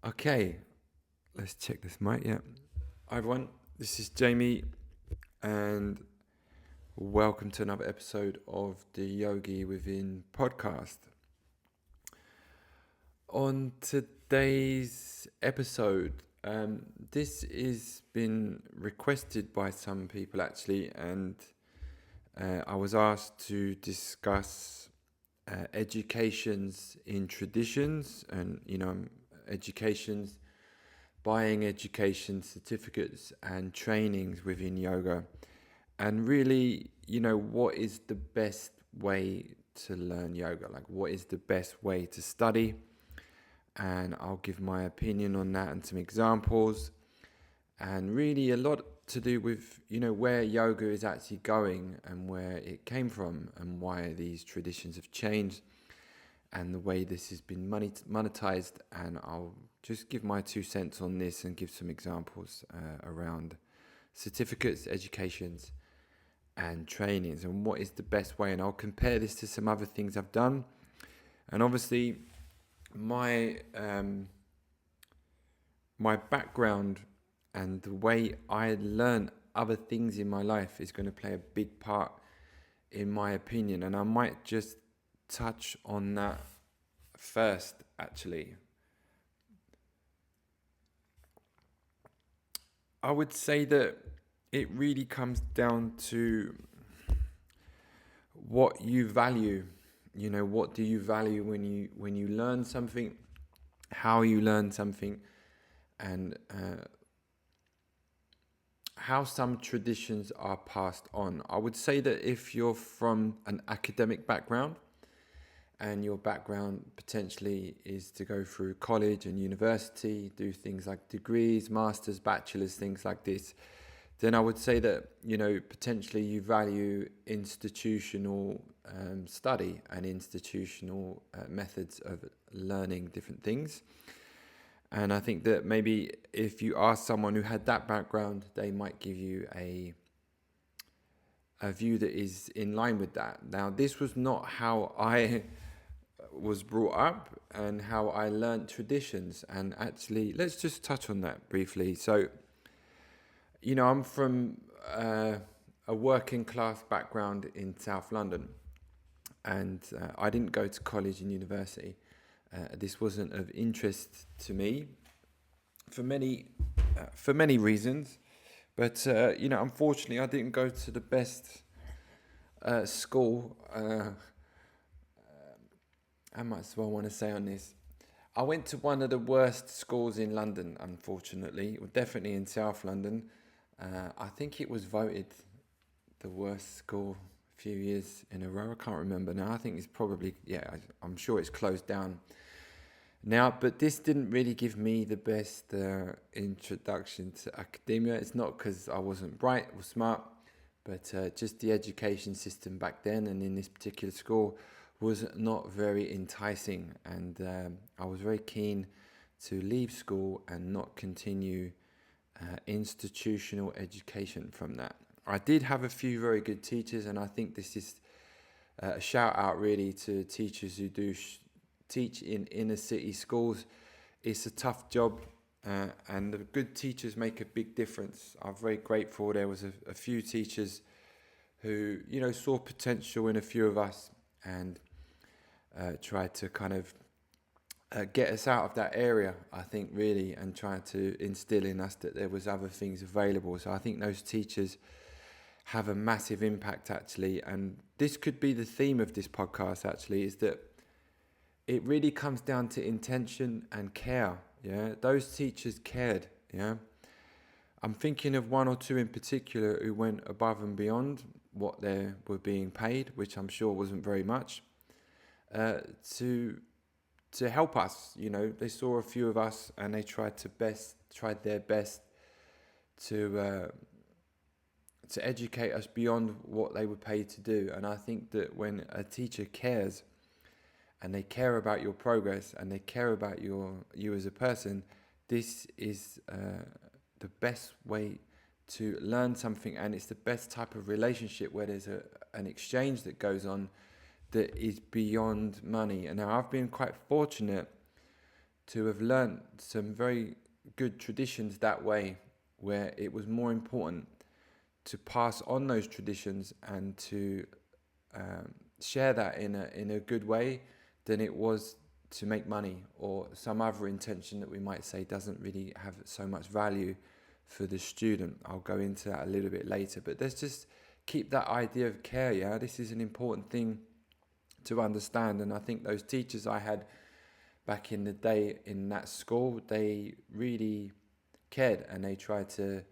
Okay, let's check this mic. Yeah. Hi, everyone. This is Jamie, and welcome to another episode of the Yogi Within podcast. On today's episode, this is been requested by some people actually, and I was asked to discuss educations in traditions and, educations buying education certificates and trainings within yoga, and really, what is the best way to learn yoga? Like, what is the best way to study? And I'll give my opinion on that and some examples, and really a lot to do with, where yoga is actually going and where it came from and why these traditions have changed and the way this has been monetized. And I'll just give my 2 cents on this and give some examples around certificates, educations, and trainings, and what is the best way. And I'll compare this to some other things I've done. And obviously, my my background and the way I learn other things in my life is going to play a big part, in my opinion. And I might just touch on that first, actually. I would say that it really comes down to what you value. What do you value when you learn something, how you learn something, and how some traditions are passed on. I would say that if you're from an academic background, and your background potentially is to go through college and university, do things like degrees, masters, bachelors, things like this, then I would say that, potentially you value institutional study and institutional methods of learning different things. And I think that maybe if you ask someone who had that background, they might give you a view that is in line with that. Now, this was not how I was brought up and how I learnt traditions. And actually, let's just touch on that briefly. So, I'm from a working class background in South London, and I didn't go to college and university. This wasn't of interest to me for many reasons. But unfortunately, I didn't go to the best school. How much do I want to say on this? I went to one of the worst schools in London, unfortunately, or definitely in South London. I think it was voted the worst school a few years in a row. I can't remember now. I think it's probably, I'm sure it's closed down now. But this didn't really give me the best introduction to academia. It's not because I wasn't bright or smart, but just the education system back then and in this particular school was not very enticing. And I was very keen to leave school and not continue institutional education from that. I did have a few very good teachers, and I think this is a shout out really to teachers who do teach in inner city schools. It's a tough job, and the good teachers make a big difference. I'm very grateful. There was a few teachers who saw potential in a few of us and tried to kind of get us out of that area, I think, really, and try to instill in us that there was other things available. So I think those teachers have a massive impact, actually. And this could be the theme of this podcast, actually, is that it really comes down to intention and care. Yeah, those teachers cared. Yeah, I'm thinking of one or two in particular who went above and beyond what they were being paid, which I'm sure wasn't very much, to help us. They saw a few of us and they tried their best to educate us beyond what they were paid to do. And I think that when a teacher cares and they care about your progress and they care about you as a person, this is the best way to learn something, and it's the best type of relationship where there's an exchange that goes on that is beyond money. And now I've been quite fortunate to have learnt some very good traditions that way, where it was more important to pass on those traditions and to share that in a good way than it was to make money or some other intention that we might say doesn't really have so much value for the student. I'll go into that a little bit later, but let's just keep that idea of care. Yeah, this is an important thing to understand, and I think those teachers I had back in the day in that school, they really cared and they tried to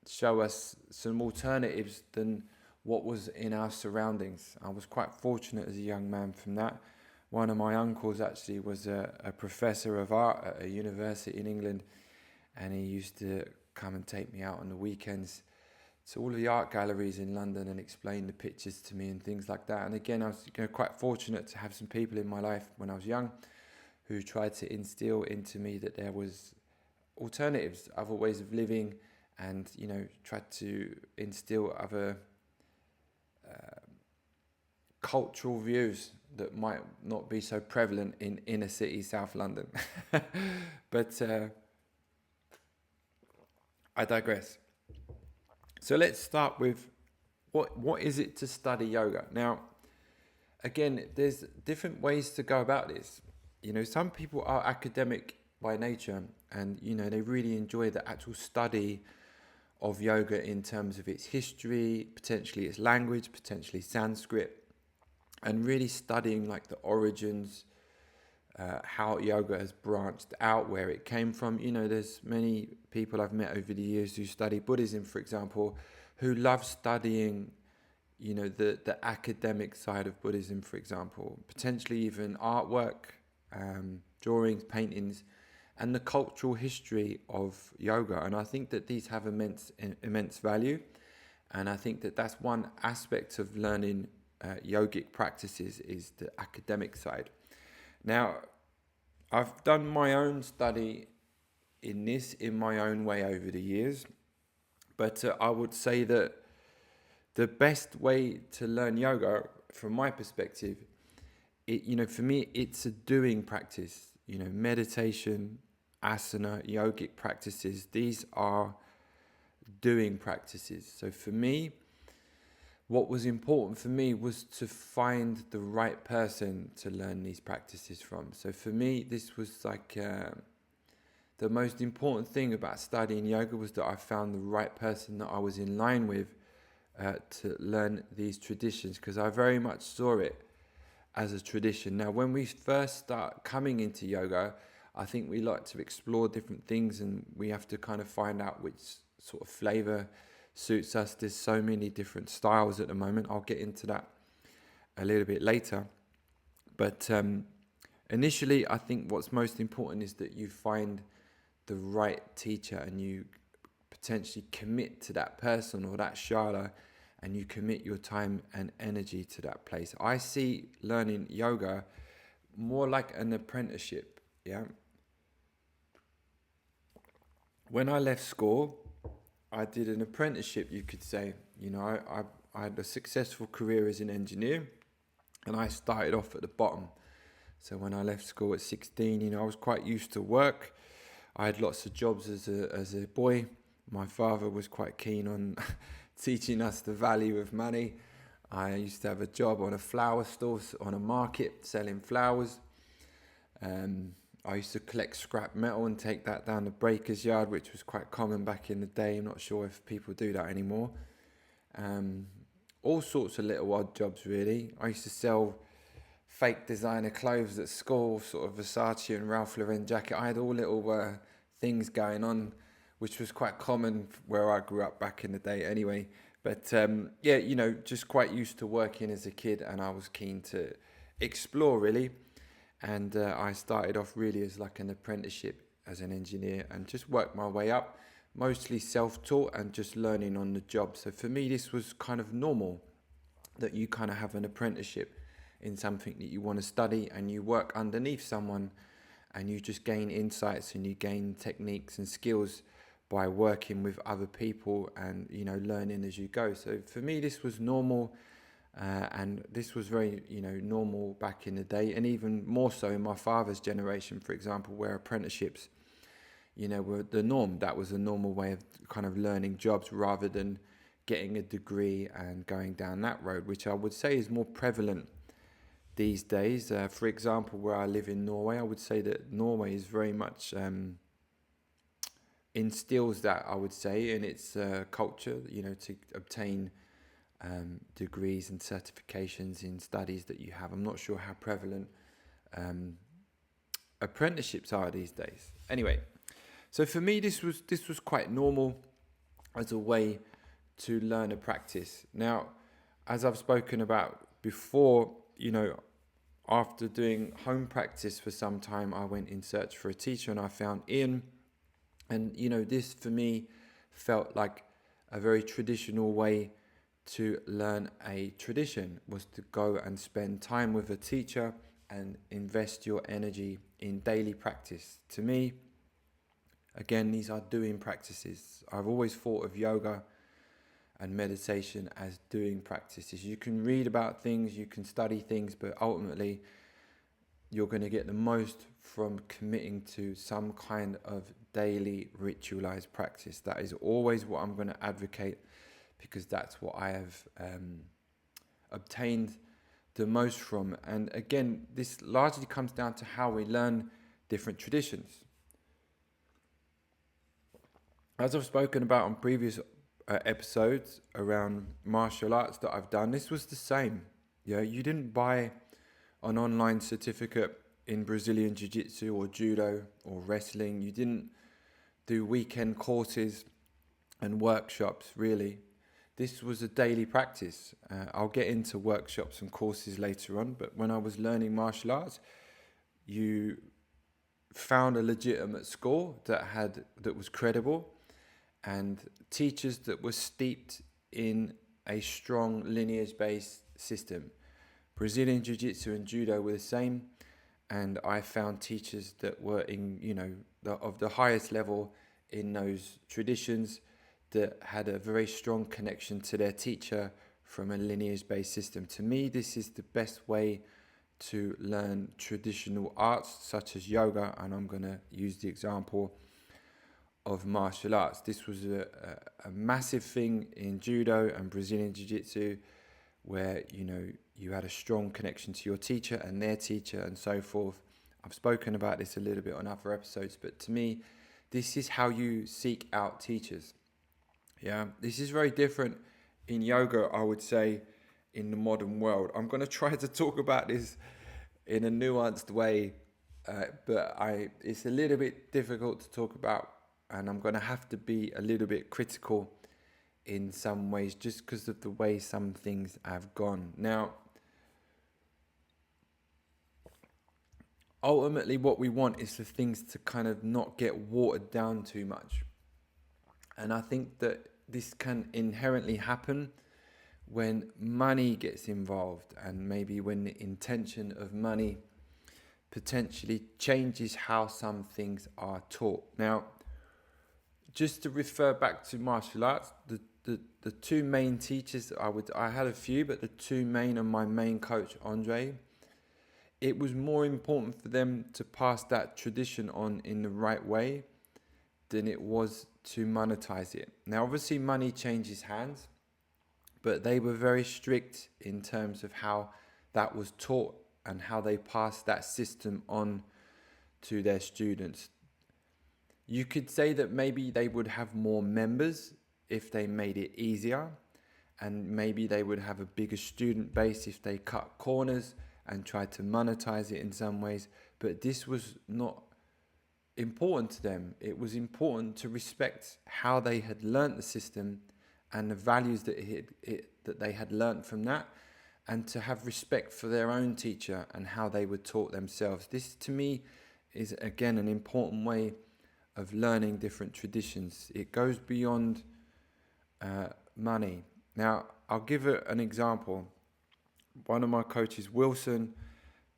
show us some alternatives than what was in our surroundings. I was quite fortunate as a young man from that. One of my uncles actually was a professor of art at a university in England, and he used to come and take me out on the weekends to all of the art galleries in London and explain the pictures to me and things like that. And again, I was quite fortunate to have some people in my life when I was young who tried to instill into me that there was alternatives, other ways of living, and tried to instill other cultural views that might not be so prevalent in inner city South London. But I digress. So let's start with what is it to study yoga? Now, again, there's different ways to go about this. Some people are academic by nature, and they really enjoy the actual study of yoga in terms of its history, potentially its language, potentially Sanskrit, and really studying like the origins, how yoga has branched out, where it came from. There's many people I've met over the years who study Buddhism, for example, who love studying, the academic side of Buddhism, for example, potentially even artwork, drawings, paintings, and the cultural history of yoga. And I think that these have immense value. And I think that that's one aspect of learning yogic practices, is the academic side. Now, I've done my own study in my own way over the years, but I would say that the best way to learn yoga, from my perspective, for me, it's a doing practice. Meditation, asana, yogic practices, these are doing practices. So for me, what was important for me was to find the right person to learn these practices from. So for me, this was like the most important thing about studying yoga, was that I found the right person that I was in line with to learn these traditions, because I very much saw it as a tradition. Now, when we first start coming into yoga, I think we like to explore different things, and we have to kind of find out which sort of flavor suits us. There's so many different styles at the moment. I'll get into that a little bit later. But initially, I think what's most important is that you find the right teacher, and you potentially commit to that person or that shala, and you commit your time and energy to that place. I see learning yoga more like an apprenticeship. Yeah. When I left school, I did an apprenticeship, you could say. I had a successful career as an engineer, and I started off at the bottom. So when I left school at 16, I was quite used to work. I had lots of jobs as a boy. My father was quite keen on teaching us the value of money. I used to have a job on a flower store, on a market, selling flowers. I used to collect scrap metal and take that down the breaker's yard, which was quite common back in the day. I'm not sure if people do that anymore. All sorts of little odd jobs, really. I used to sell fake designer clothes at school, sort of Versace and Ralph Lauren jacket. I had all little things going on, which was quite common where I grew up back in the day anyway. But just quite used to working as a kid, and I was keen to explore, really. And I started off really as like an apprenticeship as an engineer, and just worked my way up, mostly self-taught and just learning on the job. So for me, this was kind of normal, that you kind of have an apprenticeship in something that you want to study, and you work underneath someone, and you just gain insights and you gain techniques and skills by working with other people and learning as you go. So for me, this was normal. And this was very, normal back in the day, and even more so in my father's generation, for example, where apprenticeships, were the norm. That was a normal way of kind of learning jobs rather than getting a degree and going down that road, which I would say is more prevalent these days. For example, where I live in Norway, I would say that Norway is very much instills that, I would say, in its culture, to obtain degrees and certifications in studies that you have. I'm not sure how prevalent apprenticeships are these days. Anyway, so for me, this was quite normal as a way to learn a practice. Now, as I've spoken about before, after doing home practice for some time, I went in search for a teacher and I found Ian. And, this for me felt like a very traditional way to learn a tradition, was to go and spend time with a teacher and invest your energy in daily practice. To me, again, these are doing practices. I've always thought of yoga and meditation as doing practices. You can read about things, you can study things, but ultimately you're going to get the most from committing to some kind of daily ritualized practice. That is always what I'm going to advocate, because that's what I have obtained the most from. And again, this largely comes down to how we learn different traditions. As I've spoken about on previous episodes around martial arts that I've done, this was the same. Yeah, you didn't buy an online certificate in Brazilian Jiu-Jitsu or Judo or wrestling. You didn't do weekend courses and workshops, really. This was a daily practice. I'll get into workshops and courses later on, but when I was learning martial arts, you found a legitimate school that was credible, and teachers that were steeped in a strong lineage-based system. Brazilian Jiu-Jitsu and Judo were the same, and I found teachers that were of the highest level in those traditions, that had a very strong connection to their teacher from a lineage-based system. To me, this is the best way to learn traditional arts such as yoga, and I'm going to use the example of martial arts. This was a massive thing in Judo and Brazilian Jiu-Jitsu, where you had a strong connection to your teacher and their teacher and so forth. I've spoken about this a little bit on other episodes, but to me, this is how you seek out teachers. Yeah, this is very different in yoga, I would say, in the modern world. I'm going to try to talk about this in a nuanced way, but it's a little bit difficult to talk about, and I'm going to have to be a little bit critical in some ways, just because of the way some things have gone. Now, ultimately what we want is for things to kind of not get watered down too much. And I think that this can inherently happen when money gets involved, and maybe when the intention of money potentially changes how some things are taught. Now, just to refer back to martial arts, the two main teachers, I had a few, but the two main, and my main coach, Andre, it was more important for them to pass that tradition on in the right way than it was to monetize it. Now, obviously, money changes hands, but they were very strict in terms of how that was taught and how they passed that system on to their students. You could say that maybe they would have more members if they made it easier, and maybe they would have a bigger student base if they cut corners and tried to monetize it in some ways, but this was not important to them. It was important to respect how they had learnt the system and the values that they had learnt from that, and to have respect for their own teacher and how they were taught themselves. This, to me, is again an important way of learning different traditions. It goes beyond money. Now, I'll give an example. One of my coaches, Wilson,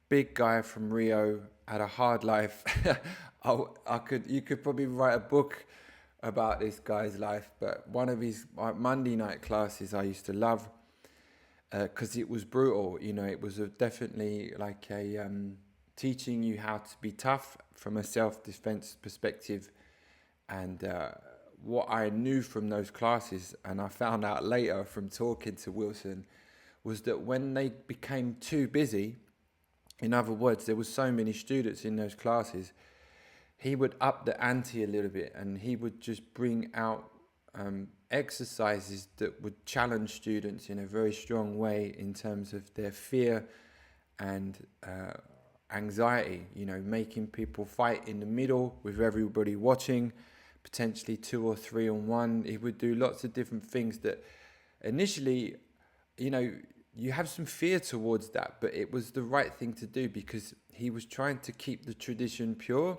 big guy from Rio, had a hard life. You could probably write a book about this guy's life, but one of his Monday night classes I used to love, because it was brutal. It was definitely like teaching you how to be tough from a self-defense perspective. And what I knew from those classes, and I found out later from talking to Wilson, was that when they became too busy, in other words, there was so many students in those classes, he would up the ante a little bit, and he would just bring out exercises that would challenge students in a very strong way in terms of their fear and anxiety, making people fight in the middle with everybody watching, potentially 2 or 3 on 1. He would do lots of different things that initially, you have some fear towards that, but it was the right thing to do because he was trying to keep the tradition pure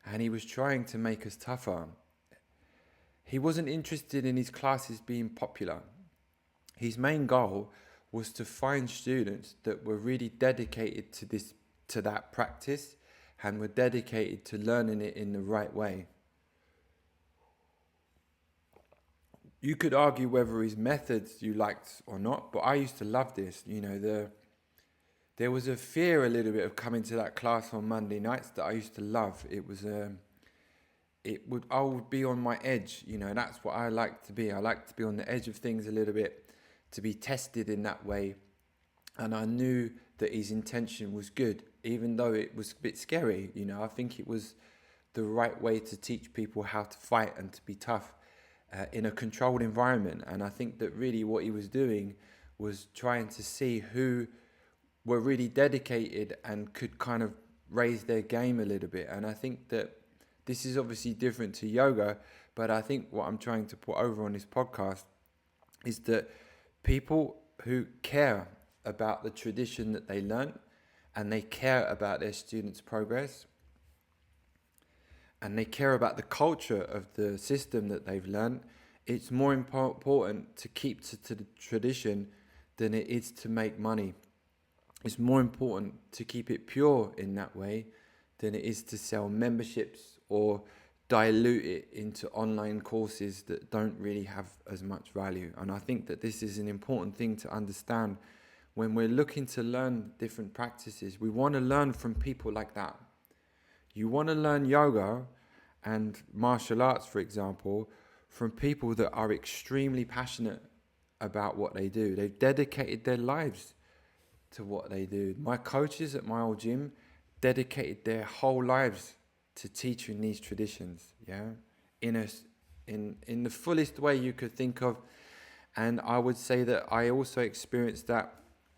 and he was trying to make us tougher. He wasn't interested in his classes being popular. His main goal was to find students that were really dedicated to that practice and were dedicated to learning it in the right way. You could argue whether his methods you liked or not, but I used to love this. There was a fear a little bit of coming to that class on Monday nights that I used to love. I would be on my edge, that's what I like to be. I like to be on the edge of things a little bit, to be tested in that way. And I knew that his intention was good, even though it was a bit scary. I think it was the right way to teach people how to fight and to be tough in a controlled environment. And I think that really what he was doing was trying to see who were really dedicated and could kind of raise their game a little bit. And I think that this is obviously different to yoga, but I think what I'm trying to put over on this podcast is that people who care about the tradition that they learnt and they care about their students' progress and they care about the culture of the system that they've learnt, it's more important to keep to the tradition than it is to make money. It's more important to keep it pure in that way than it is to sell memberships or dilute it into online courses that don't really have as much value. And I think that this is an important thing to understand when we're looking to learn different practices. We want to learn from people like that. You want to learn yoga and martial arts, for example, from people that are extremely passionate about what they do. They've dedicated their lives to what they do. My coaches at my old gym dedicated their whole lives to teaching these traditions, in the fullest way you could think of. And I would say that I also experienced that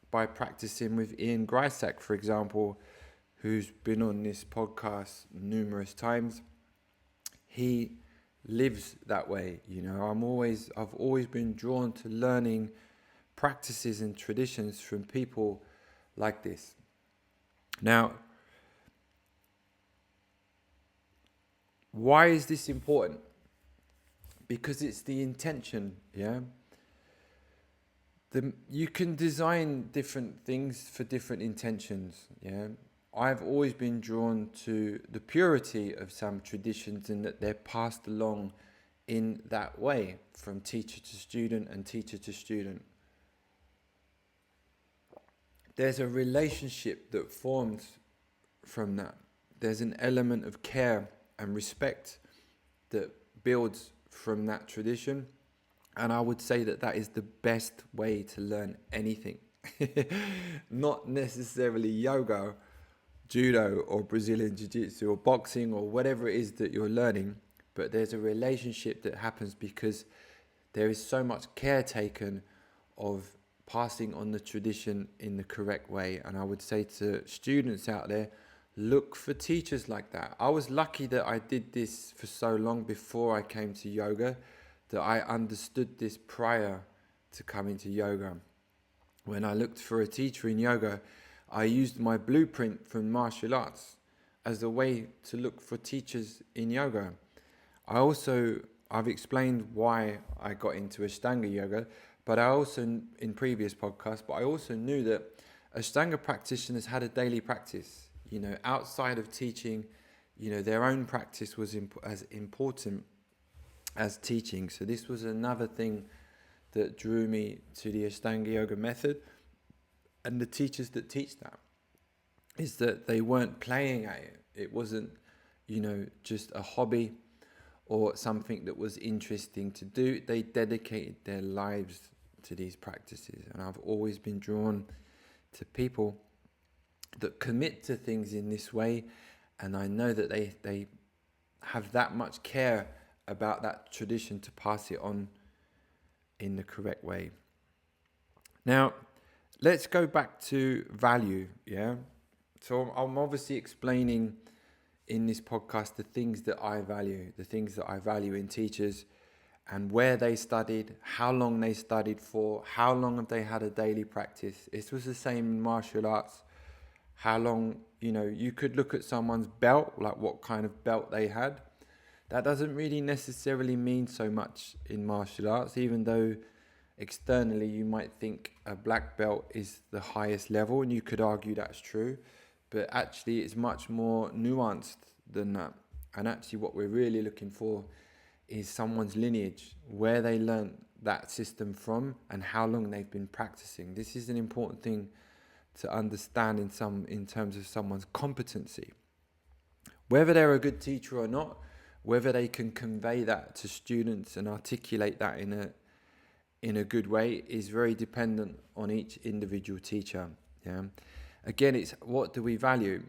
by practicing with Ian Grysack, for example, who's been on this podcast numerous times. He lives that way, I've always been drawn to learning practices and traditions from people like this. Now, why is this important? Because it's the intention, you can design different things for different intentions, I've always been drawn to the purity of some traditions and that they're passed along in that way from teacher to student and teacher to student. There's a relationship that forms from that. There's an element of care and respect that builds from that tradition. And I would say that that is the best way to learn anything. Not necessarily yoga, judo or Brazilian jiu-jitsu or boxing or whatever it is that you're learning, but there's a relationship that happens because there is so much care taken of passing on the tradition in the correct way. And I would say to students out there, look for teachers like that. I was lucky that I did this for so long before I came to yoga, that I understood this prior to coming to yoga. When I looked for a teacher in yoga, I used my blueprint from martial arts as a way to look for teachers in yoga. I've explained why I got into Ashtanga yoga, but I also, in previous podcasts, but I also knew that Ashtanga practitioners had a daily practice, outside of teaching, their own practice was as important as teaching. So this was another thing that drew me to the Ashtanga Yoga method and the teachers that teach that, is that they weren't playing at it. It wasn't, just a hobby or something that was interesting to do. They dedicated their lives to these practices. And I've always been drawn to people that commit to things in this way. And I know that they have that much care about that tradition to pass it on in the correct way. Now, let's go back to value, yeah? So I'm obviously explaining in this podcast the things that I value in teachers, and where they studied, how long they studied for, how long have they had a daily practice. It was the same in martial arts. How long, you could look at someone's belt, like what kind of belt they had. That doesn't really necessarily mean so much in martial arts, even though externally you might think a black belt is the highest level, and you could argue that's true, but actually it's much more nuanced than that. And actually what we're really looking for is someone's lineage, where they learned that system from and how long they've been practicing. This is an important thing to understand in terms of someone's competency. Whether they're a good teacher or not, whether they can convey that to students and articulate that in a good way is very dependent on each individual teacher. Yeah. Again, it's what do we value?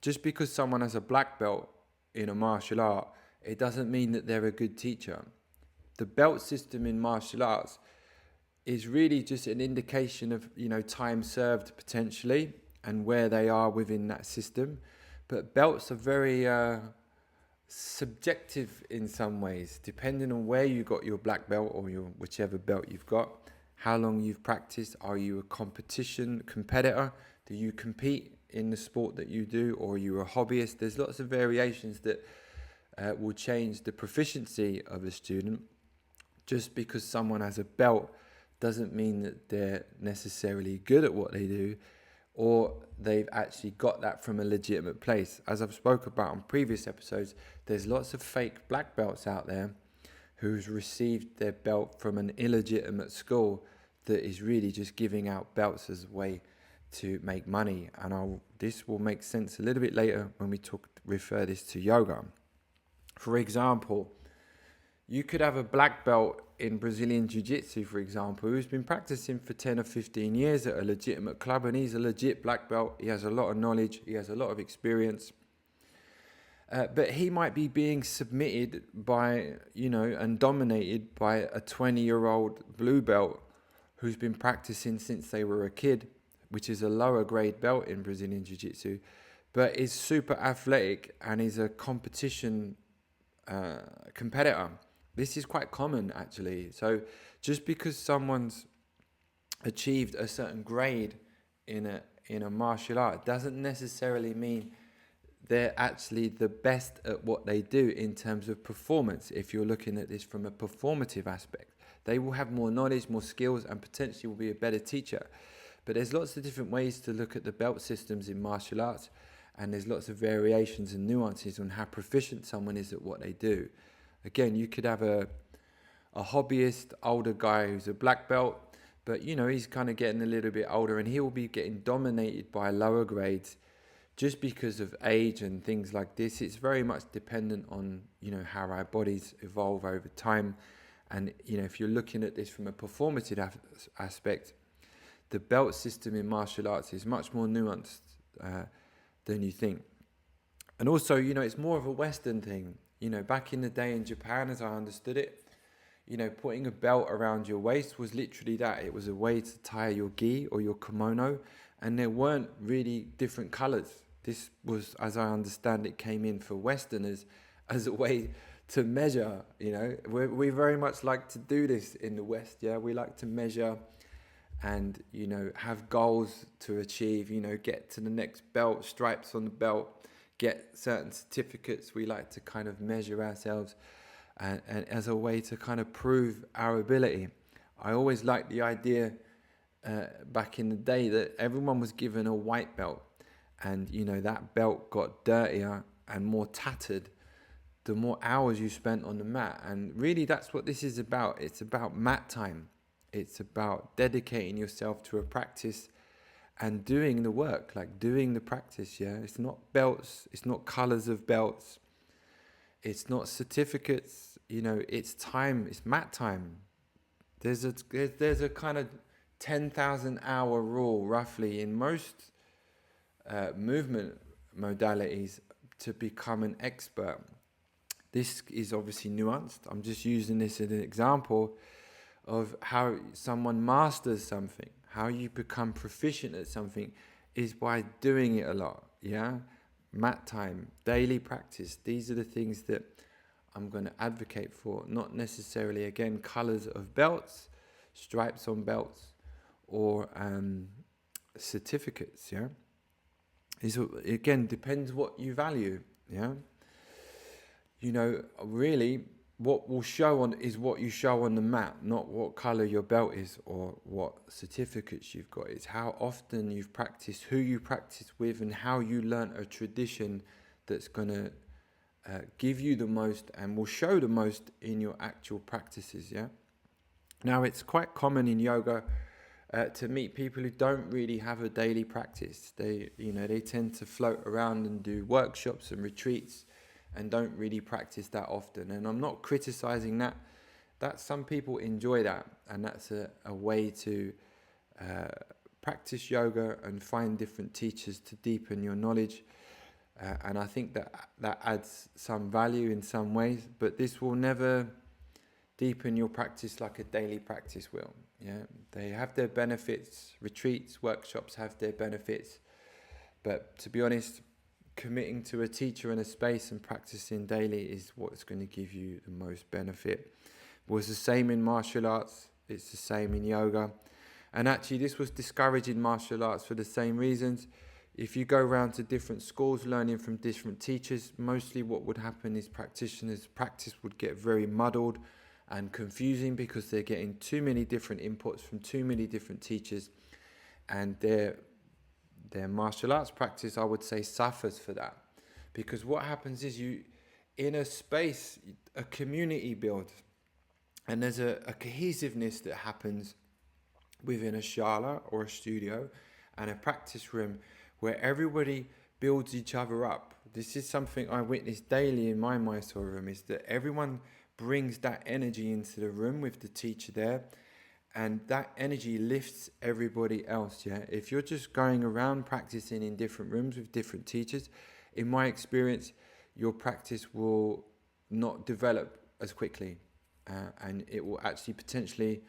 Just because someone has a black belt in a martial art, it doesn't mean that they're a good teacher. The belt system in martial arts is really just an indication of, time served potentially and where they are within that system. But belts are very subjective in some ways, depending on where you got your black belt or your whichever belt you've got, how long you've practiced. Are you a competitor? Do you compete in the sport that you do, or are you a hobbyist? There's lots of variations that will change the proficiency of a student. Just because someone has a belt doesn't mean that they're necessarily good at what they do, or they've actually got that from a legitimate place. As I've spoke about on previous episodes, there's lots of fake black belts out there who's received their belt from an illegitimate school that is really just giving out belts as a way to make money. And this will make sense a little bit later when we refer this to yoga. For example, you could have a black belt in Brazilian Jiu-Jitsu, for example, who's been practicing for 10 or 15 years at a legitimate club, and he's a legit black belt. He has a lot of knowledge. He has a lot of experience. But he might be being submitted by, and dominated by a 20-year-old blue belt who's been practicing since they were a kid, which is a lower grade belt in Brazilian Jiu-Jitsu, but is super athletic and is a competitor. This is quite common, actually. So just because someone's achieved a certain grade in a martial art doesn't necessarily mean they're actually the best at what they do in terms of performance. If you're looking at this from a performative aspect, they will have more knowledge, more skills, and potentially will be a better teacher. But there's lots of different ways to look at the belt systems in martial arts, and there's lots of variations and nuances on how proficient someone is at what they do. Again, you could have a hobbyist, older guy who's a black belt, but he's kind of getting a little bit older, and he will be getting dominated by lower grades just because of age and things like this. It's very much dependent on, how our bodies evolve over time. And, if you're looking at this from a performative aspect, the belt system in martial arts is much more nuanced than you think. And also, it's more of a Western thing. Back in the day in Japan, as I understood it, putting a belt around your waist was literally that. It was a way to tie your gi or your kimono, and there weren't really different colors. This was, as I understand it, came in for Westerners as a way to measure. We very much like to do this in the West. Yeah, we like to measure and, have goals to achieve, get to the next belt, stripes on the belt, get certain certificates. We like to kind of measure ourselves and as a way to kind of prove our ability. I always liked the idea back in the day that everyone was given a white belt, and that belt got dirtier and more tattered the more hours you spent on the mat. And really that's what this is about. It's about mat time. It's about dedicating yourself to a practice and doing the work, like doing the practice, yeah? It's not belts, it's not colors of belts, it's not certificates, it's time, it's mat time. There's a kind of 10,000 hour rule roughly in most movement modalities to become an expert. This is obviously nuanced. I'm just using this as an example of how someone masters something. How you become proficient at something is by doing it a lot. Yeah, mat time, daily practice. These are the things that I'm going to advocate for. Not necessarily, again, colors of belts, stripes on belts, or certificates. Yeah, it again depends what you value. Yeah, really what will show on is what you show on the mat, not what color your belt is or what certificates you've got. It's how often you've practiced, who you practice with, and how you learn a tradition that's going to give you the most and will show the most in your actual practices. Yeah. Now it's quite common in yoga to meet people who don't really have a daily practice. They tend to float around and do workshops and retreats and don't really practice that often. And I'm not criticizing that. That some people enjoy that, and that's a way to practice yoga and find different teachers to deepen your knowledge. And I think that adds some value in some ways, but this will never deepen your practice like a daily practice will. Yeah, they have their benefits. Retreats, workshops have their benefits, but to be honest, committing to a teacher and a space and practicing daily is what's going to give you the most benefit. It was the same in martial arts. It's the same in yoga. And actually, this was discouraged in martial arts for the same reasons. If you go around to different schools learning from different teachers, mostly what would happen is practitioners' practice would get very muddled and confusing because they're getting too many different inputs from too many different teachers, and their martial arts practice, I would say, suffers for that. Because what happens is in a space, a community builds, and there's a cohesiveness that happens within a shala or a studio and a practice room where everybody builds each other up. This is something I witness daily in my Mysore room, is that everyone brings that energy into the room with the teacher there, and that energy lifts everybody else. Yeah, if you're just going around practicing in different rooms with different teachers, in my experience, your practice will not develop as quickly, and it will actually potentially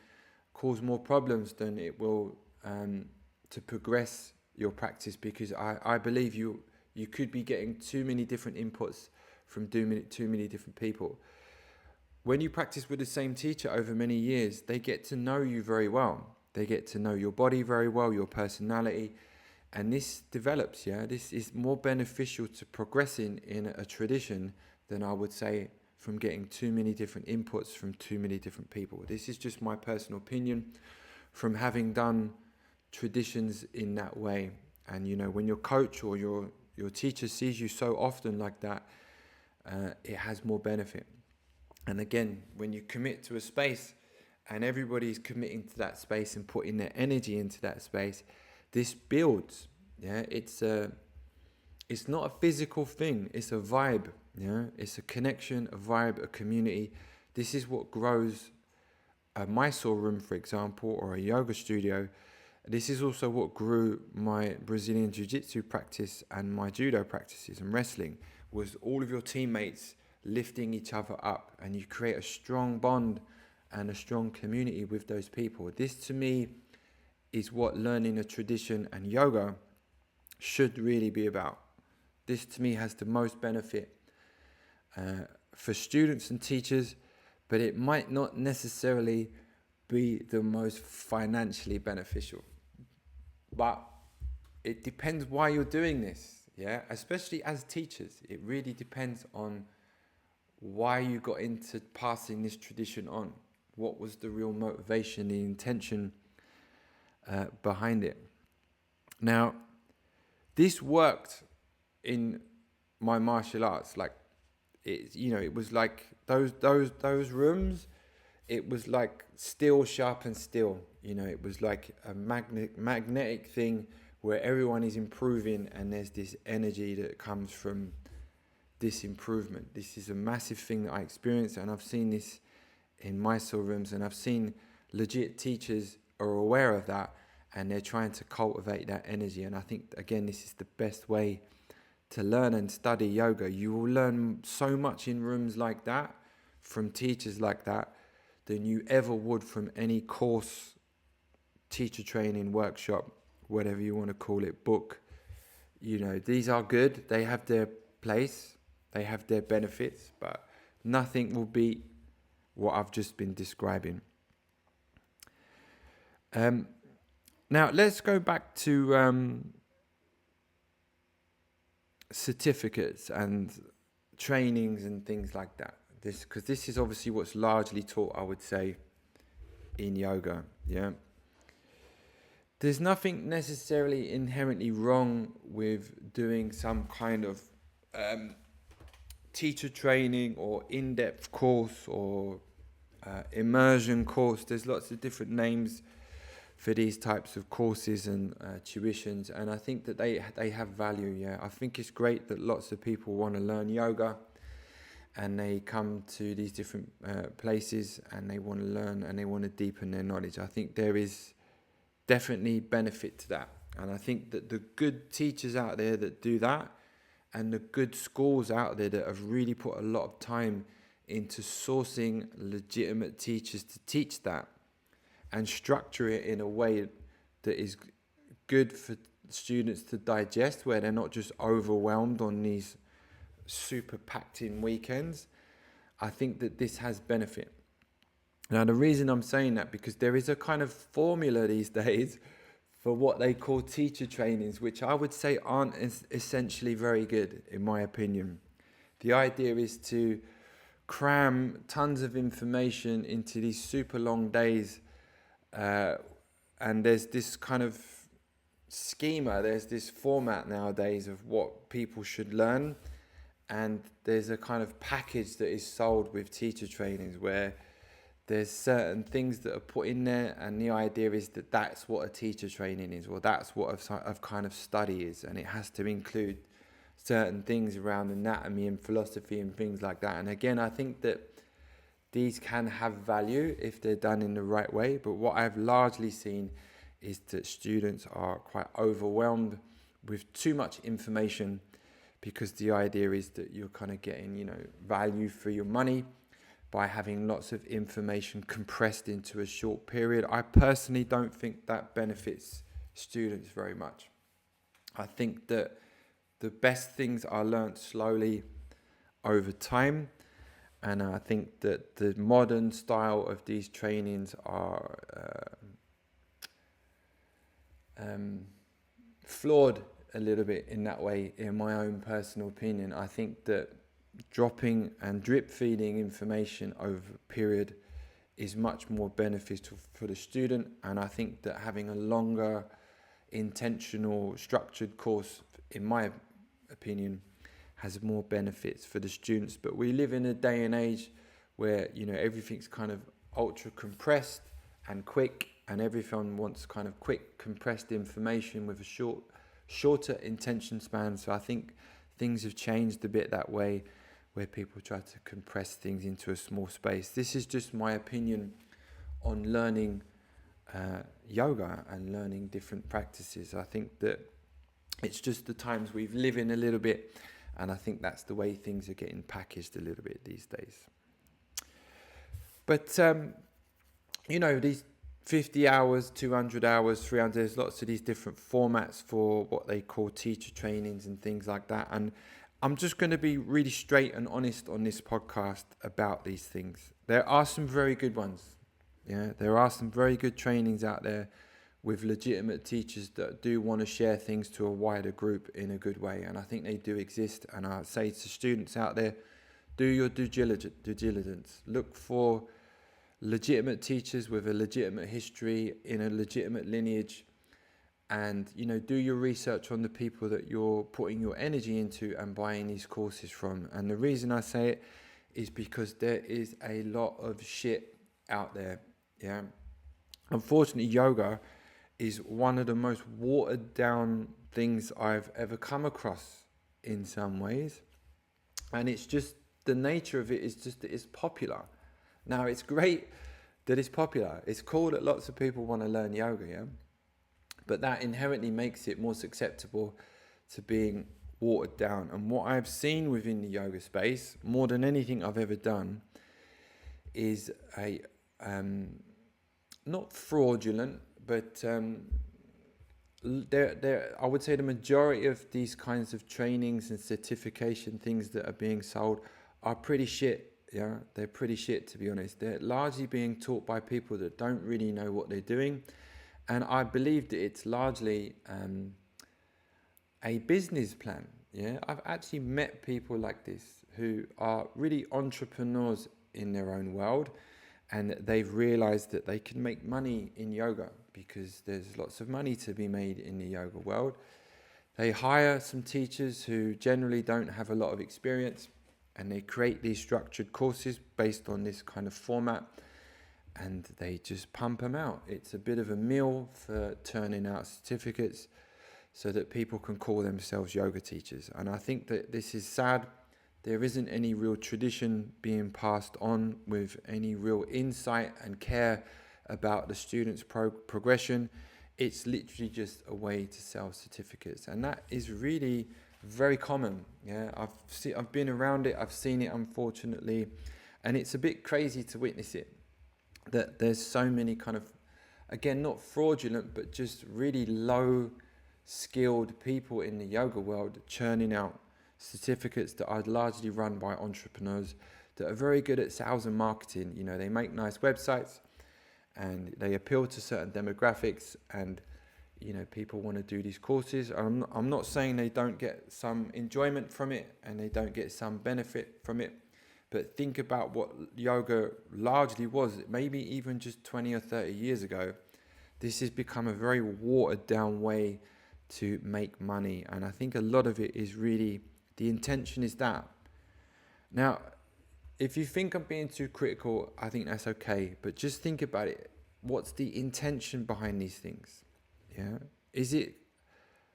cause more problems than it will to progress your practice, because I believe you could be getting too many different inputs from doing too many different people. When you practice with the same teacher over many years, they get to know you very well. They get to know your body very well, your personality, and this develops, yeah? This is more beneficial to progressing in a tradition than, I would say, from getting too many different inputs from too many different people. This is just my personal opinion from having done traditions in that way. And, when your coach or your teacher sees you so often like that, it has more benefit. And again, when you commit to a space and everybody's committing to that space and putting their energy into that space, this builds. Yeah, it's not a physical thing. It's a vibe. Yeah, it's a connection, a vibe, a community. This is what grows a Mysore room, for example, or a yoga studio. This is also what grew my Brazilian Jiu-Jitsu practice and my judo practices and wrestling, was all of your teammates lifting each other up, and you create a strong bond and a strong community with those people. This to me is what learning a tradition and yoga should really be about. This to me has the most benefit for students and teachers, but it might not necessarily be the most financially beneficial. But it depends why you're doing this, yeah? Especially as teachers, it really depends on why you got into passing this tradition on. What was the real motivation, the intention behind it? Now, this worked in my martial arts. Like, it was like those rooms. it was like steel sharpens steel. It was like a magnetic thing where everyone is improving, and there's this energy that comes from this improvement. This is a massive thing that I experienced, and I've seen this in my soul rooms, and I've seen legit teachers are aware of that, and they're trying to cultivate that energy. And I think, again, this is the best way to learn and study yoga. You will learn so much in rooms like that, from teachers like that, than you ever would from any course, teacher training, workshop, whatever you want to call it, book. These are good. They have their place. They have their benefits, but nothing will beat what I've just been describing. Now, let's go back to certificates and trainings and things like that. Because this is obviously what's largely taught, I would say, in yoga. Yeah. There's nothing necessarily inherently wrong with doing some kind of teacher training or in-depth course or immersion course. There's lots of different names for these types of courses and tuitions, and I think that they have value. Yeah, I think it's great that lots of people want to learn yoga, and they come to these different places, and they want to learn and they want to deepen their knowledge. I think there is definitely benefit to that, and I think that the good teachers out there that do that, and the good schools out there that have really put a lot of time into sourcing legitimate teachers to teach that and structure it in a way that is good for students to digest, where they're not just overwhelmed on these super packed in weekends. I think that this has benefit. Now, the reason I'm saying that, because there is a kind of formula these days for what they call teacher trainings, which I would say aren't essentially very good, in my opinion. The idea is to cram tons of information into these super long days, and there's this kind of schema, there's this format nowadays of what people should learn, and there's a kind of package that is sold with teacher trainings where there's certain things that are put in there, and the idea is that that's what a teacher training is, or that's what a kind of study is, and it has to include certain things around anatomy and philosophy and things like that. And again, I think that these can have value if they're done in the right way, but what I've largely seen is that students are quite overwhelmed with too much information, because the idea is that you're kind of getting, value for your money by having lots of information compressed into a short period. I personally don't think that benefits students very much. I think that the best things are learnt slowly over time, and I think that the modern style of these trainings are flawed a little bit in that way, in my own personal opinion. I think that dropping and drip feeding information over a period is much more beneficial for the student, and I think that having a longer, intentional, structured course, in my opinion, has more benefits for the students. But we live in a day and age where everything's kind of ultra compressed and quick, and everyone wants kind of quick compressed information with a shorter intention span. So I think things have changed a bit that way, where people try to compress things into a small space. This is just my opinion on learning yoga and learning different practices. I think that it's just the times we live in a little bit, and I think that's the way things are getting packaged a little bit these days. But, these 50 hours, 200 hours, 300, there's lots of these different formats for what they call teacher trainings and things like that. And I'm just going to be really straight and honest on this podcast about these things. There are some very good ones. Yeah, there are some very good trainings out there with legitimate teachers that do want to share things to a wider group in a good way. And I think they do exist. And I say to students out there, do your due diligence. Look for legitimate teachers with a legitimate history in a legitimate lineage. And, do your research on the people that you're putting your energy into and buying these courses from. And the reason I say it is because there is a lot of shit out there. Yeah. Unfortunately, yoga is one of the most watered down things I've ever come across in some ways. And it's just the nature of it is just that it's popular. Now, it's great that it's popular. It's cool that lots of people want to learn yoga, yeah? But that inherently makes it more susceptible to being watered down. And what I've seen within the yoga space, more than anything I've ever done, is a not fraudulent, but I would say the majority of these kinds of trainings and certification things that are being sold are pretty shit. Yeah, they're pretty shit, to be honest. They're largely being taught by people that don't really know what they're doing. And I believe that it's largely a business plan. Yeah, I've actually met people like this who are really entrepreneurs in their own world, and they've realized that they can make money in yoga because there's lots of money to be made in the yoga world. They hire some teachers who generally don't have a lot of experience, and they create these structured courses based on this kind of format, and they just pump them out. It's a bit of a meal for turning out certificates so that people can call themselves yoga teachers. And I think that this is sad. There isn't any real tradition being passed on with any real insight and care about the students' progression. It's literally just a way to sell certificates, and that is really very common. Yeah, I've been around it. I've seen it, unfortunately, and it's a bit crazy to witness it. That there's so many kind of, again, not fraudulent, but just really low skilled people in the yoga world churning out certificates that are largely run by entrepreneurs that are very good at sales and marketing. You know, they make nice websites and they appeal to certain demographics, and you know, people want to do these courses. I'm not saying they don't get some enjoyment from it and they don't get some benefit from it, but think about what yoga largely was. Maybe even just 20 or 30 years ago, this has become a very watered down way to make money, and I think a lot of it is really, the intention is that. Now, if you think I'm being too critical, I think that's okay, but just think about it. What's the intention behind these things? Yeah, is it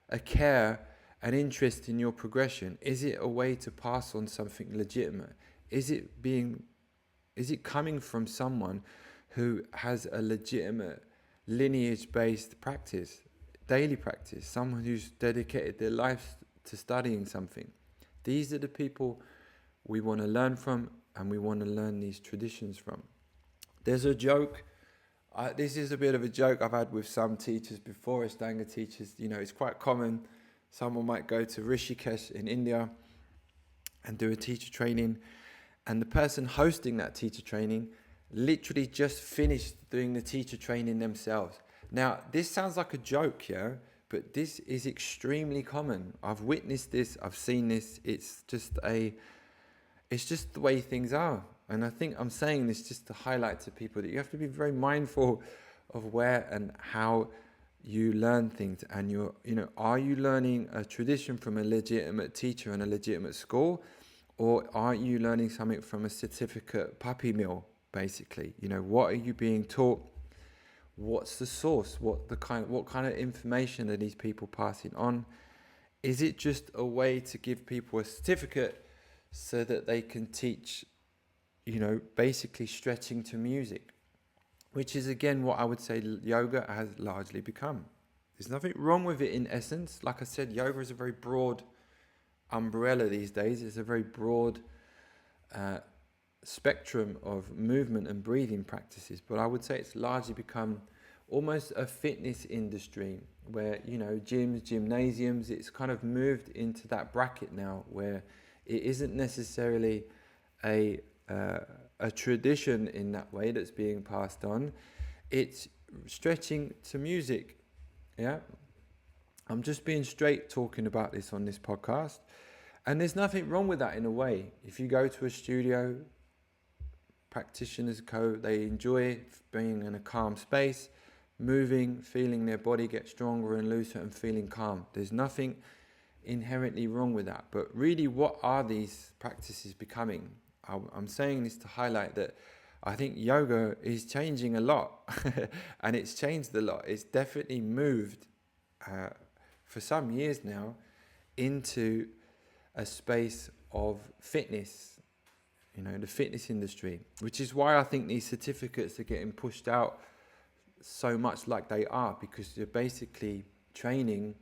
a care, an interest in your progression? Is it a way to pass on something legitimate? Is it coming from someone who has a legitimate lineage-based practice, daily practice, someone who's dedicated their life to studying something? These are the people we want to learn from, and we want to learn these traditions from. There's a joke. This is a bit of a joke I've had with some teachers before, Ashtanga teachers. You know, it's quite common. Someone might go to Rishikesh in India and do a teacher training, and the person hosting that teacher training literally just finished doing the teacher training themselves. Now, this sounds like a joke, yeah, but this is extremely common. I've witnessed this. I've seen this. It's just the way things are. And I think I'm saying this just to highlight to people that you have to be very mindful of where and how you learn things. And are you learning a tradition from a legitimate teacher and a legitimate school, or are you learning something from a certificate puppy mill, basically? You know, what are you being taught? What's the source? What kind of information are these people passing on? Is it just a way to give people a certificate so that they can teach, you know, basically stretching to music, which is again what I would say yoga has largely become. There's nothing wrong with it in essence. Like I said, yoga is a very broad umbrella these days. It's a very broad spectrum of movement and breathing practices, but I would say it's largely become almost a fitness industry where, you know, gyms, gymnasiums, it's kind of moved into that bracket now where it isn't necessarily a tradition in that way that's being passed on. It's stretching to music. Yeah, I'm just being straight talking about this on this podcast, and there's nothing wrong with that in a way. If you go to a studio, practitioners they enjoy being in a calm space, moving, feeling their body get stronger and looser and feeling calm. There's nothing inherently wrong with that. But really, what are these practices becoming? I'm saying this to highlight that I think yoga is changing a lot, and it's changed a lot. It's definitely moved for some years now into a space of fitness, the fitness industry, which is why I think these certificates are getting pushed out so much like they are, because you're basically training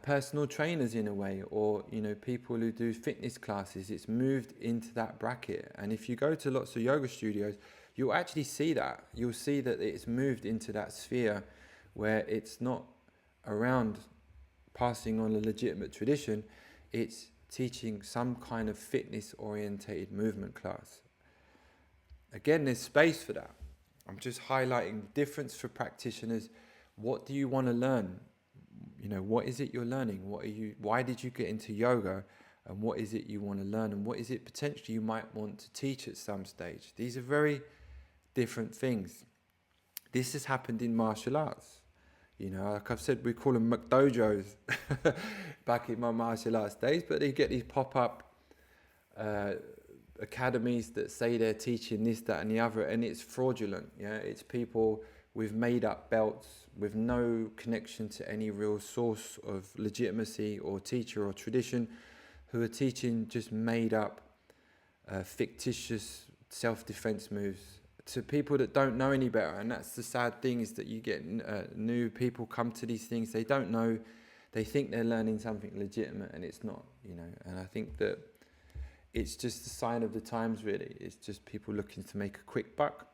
personal trainers in a way, or people who do fitness classes. It's moved into that bracket, and if you go to lots of yoga studios, you'll actually see that. You'll see that it's moved into that sphere where it's not around passing on a legitimate tradition, it's teaching some kind of fitness orientated movement class. Again, there's space for that. I'm just highlighting the difference for practitioners. What do you want to learn? What is it you're learning? Why did you get into yoga? And what is it you want to learn? And what is it potentially you might want to teach at some stage? These are very different things. This has happened in martial arts. Like I've said, we call them McDojos back in my martial arts days, but they get these pop-up academies that say they're teaching this, that, and the other, and it's fraudulent. It's people with made-up belts, with no connection to any real source of legitimacy or teacher or tradition, who are teaching just made-up, fictitious self-defense moves to people that don't know any better. And that's the sad thing, is that you get new people come to these things, they don't know, they think they're learning something legitimate, and it's not, and I think that it's just a sign of the times, really. It's just people looking to make a quick buck,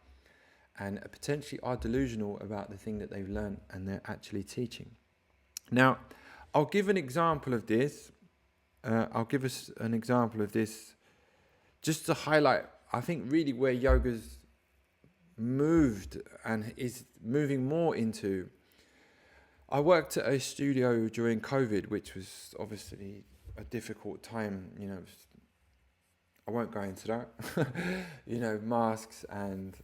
and potentially are delusional about the thing that they've learned and they're actually teaching. Now, I'll give an example of this. I'll give us an example of this just to highlight, I think, really where yoga's moved and is moving more into. I worked at a studio during COVID, which was obviously a difficult time. I won't go into that. Masks and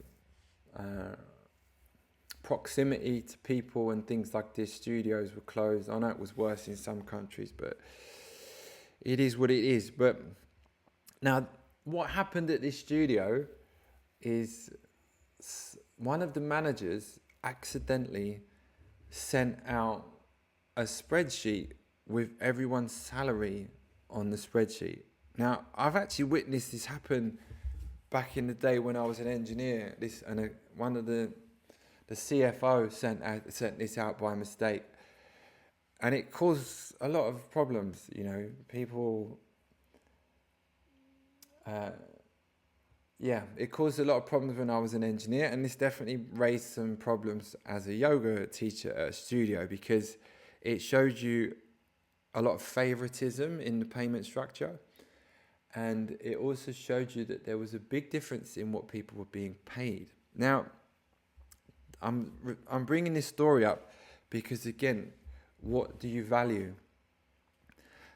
proximity to people and things like this. Studios were closed. I know it was worse in some countries, but it is what it is. But now, what happened at this studio is one of the managers accidentally sent out a spreadsheet with everyone's salary on the spreadsheet. Now, I've actually witnessed this happen back in the day when I was an engineer. One of the CFO sent this out by mistake, and it caused a lot of problems. People. It caused a lot of problems when I was an engineer, and this definitely raised some problems as a yoga teacher at a studio, because it showed you a lot of favoritism in the payment structure. And it also showed you that there was a big difference in what people were being paid. Now, I'm bringing this story up because, again, what do you value?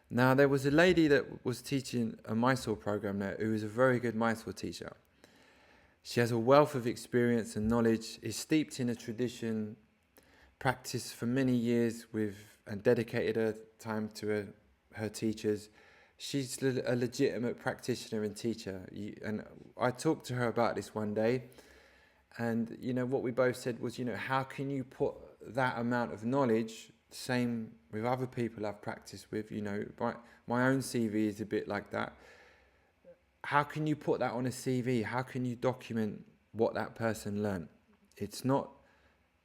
Now, there was a lady that was teaching a Mysore program there who is a very good Mysore teacher. She has a wealth of experience and knowledge, is steeped in a tradition, practiced for many years and dedicated her time to her teachers. She's a legitimate practitioner and teacher. And I talked to her about this one day. And, what we both said was, how can you put that amount of knowledge, same with other people I've practiced with, my own CV is a bit like that. How can you put that on a CV? How can you document what that person learned? It's not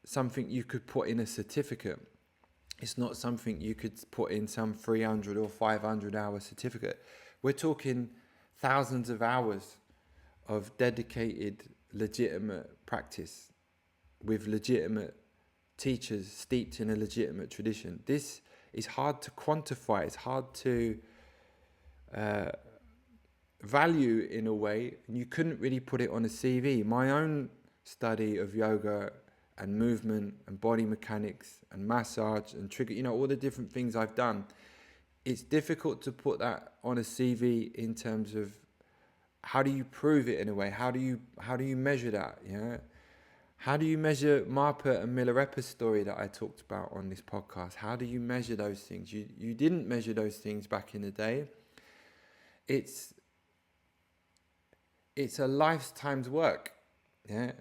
something you could put in a certificate. It's not something you could put in some 300 or 500 hour certificate. We're talking thousands of hours of dedicated, legitimate practice with legitimate teachers steeped in a legitimate tradition. This is hard to quantify. It's hard to value in a way. And you couldn't really put it on a CV. My own study of yoga and movement and body mechanics and massage and trigger, all the different things I've done, it's difficult to put that on a CV in terms of how do you prove it in a way? How do you measure that? How do you measure Marpa and Milarepa's story that I talked about on this podcast? How do you measure those things? You didn't measure those things back in the day. It's it's a lifetime's work. Yeah.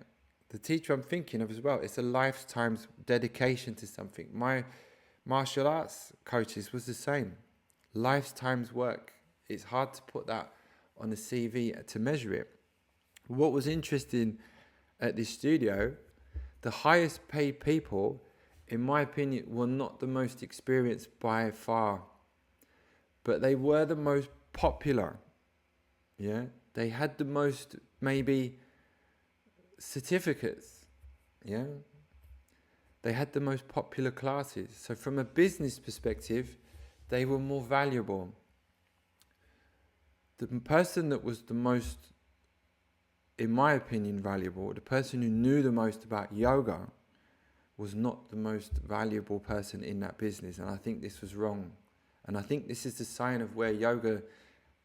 The teacher I'm thinking of as well, it's a lifetime's dedication to something. My martial arts coaches was the same. Lifetime's work. It's hard to put that on the CV to measure it. What was interesting at this studio, the highest paid people, in my opinion, were not the most experienced by far, but they were the most popular. Yeah, they had the most maybe certificates. Yeah, they had the most popular classes. So from a business perspective, they were more valuable. The person that was the most, in my opinion, valuable, the person who knew the most about yoga, was not the most valuable person in that business. And I think this was wrong. And I think this is the sign of where yoga